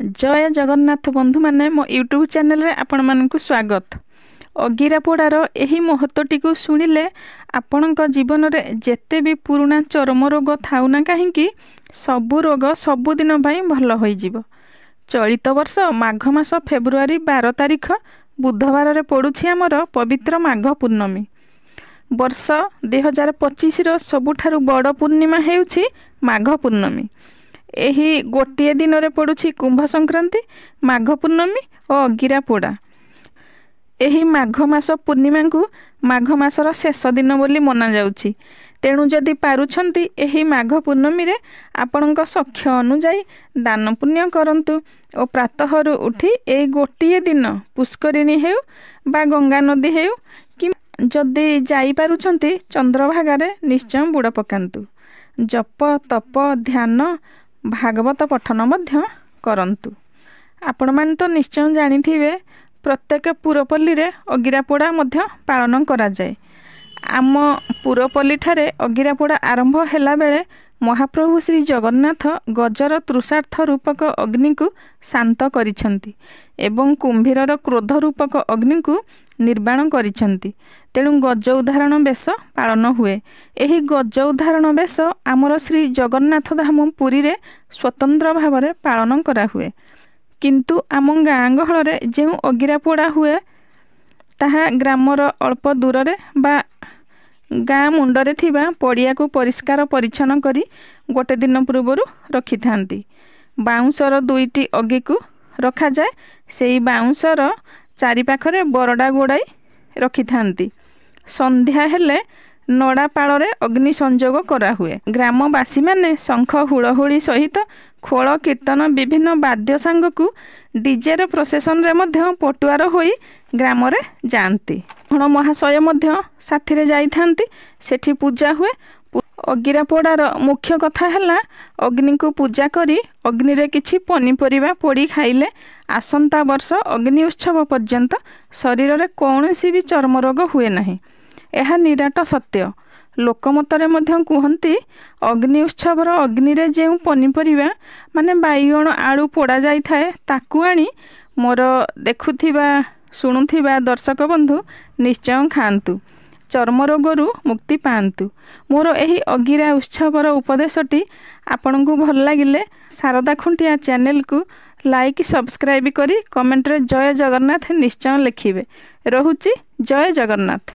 जय जगन्नाथ बंधु माने मो यूट्यूब चैनल रे आपण मानकु स्वागत। अगिरा पोड़ार एही महत्वटी को शुणिले आपणक जीवन रे जेते भी पुराना चर्म रोग थाउ ना कहीं सबु रोग सबुदिन भल हो जिवो। चलित वर्ष माघ मास फेब्रुआरी 12 तारिख बुधवार रे पड़ुछि आमर पवित्र माघ पूर्णमी। वर्ष 2025 रो सबुठारु बड़ पूर्णिमा हेउछि माघ पूर्णमी। एही गोटे दिन रे पड़ुछि कुंभ संक्रांति, माघ पूर्णमी और अगिरा पोड़ा। एही माघ मास पूर्णिमा को माघ मासर शेष दिन बोली मना जाउछि। तेणु जदि पारुछंती एही माघ पूर्णमी रे आपणक सख्य अनुजाई दान पुण्य करंतु और प्रातःरु उठी एई गोटे दिन पुष्करिणी हेउ बा गंगा नदी हेउ कि जदि जाई पारुछंती चंद्रभागा रे निश्चय बुड़ पकांतु। जप तप ध्यान भागवत पठन मध्य करंतु। आपण मान तो निश्चय जानिथिबे प्रत्येक पुरपल्ली रे अगिरा पोड़ा मध्य पालन करा जाए। आम पुरपल्ली ठारे अगिरा पोड़ा आरंभ हैला बेले महाप्रभु श्री जगन्नाथ गजर तृषार्थ रूपक अग्नि को शांत करिछंती एवं कुंभीरर क्रोध रूपक अग्नि को निर्वाण करिछंती। तेणु गज उदाहरण बेश पालन हुए। एही गज उदाहरण बेश आमर श्री जगन्नाथ धाम पुरी रे स्वतंत्र भाव में पालन करा हुए। किंतु आम गाँ गहल रे जो अगिरा पोड़ा हुए ताहा ग्रामर अल्प दूर रे बा गाँ मुंडरे थिबा पड़िया को परिष्कार परिच्छन करी गोटे दिन पूर्व रखि थांती। बाउंसर दुईटी अगी को रखा जाए। सेई बाउंसर चारि पाखरे बरडा गोड़ाई रखि थांती। संध्या हेले नड़ा पाଳରେ अग्नि संजोग करा हुए। ग्रामवासी माने शंख हुड़हुड़ी सहित खोल कीर्तन विभिन्न वाद्य सांग को डीजे प्रोसेसन रे मध्य पटुआर होई ग्राम रे जांती। हण महाशय मध्य साथी रे जाई थांती। सेठी पूजा हुए। अगिरा पोड़ार मुख्य कथा है अग्नि को पूजा करी अग्नि रे किछि पनीपरिबा पोड़ी खाइले आसंता वर्ष अग्नि उत्सव पर्यंत शरीर रे कौनसी भी चर्म रोग हुए नहीं। यह निराट सत्य। लोकमतरे मध्य कुहंती अग्नि उत्सवर अग्नि रे जेउ पनीपरिबा माने बाइगण आलू पोड़ा जाई थाए ताकू आनी मोर देखुथिबा शुणुथिबा दर्शक बंधु निश्चय खाआंतु। चर्म रोगरू मुक्ति पाआंतु। मोर एही अगिरा उत्सवर उपदेशटी आपनकु भल लागिले शारदा खुंटिया चैनल को लाइक सब्सक्राइब करी कमेंट रे जय जगन्नाथ निश्चय लिखिबे। रहुची जय जगन्नाथ।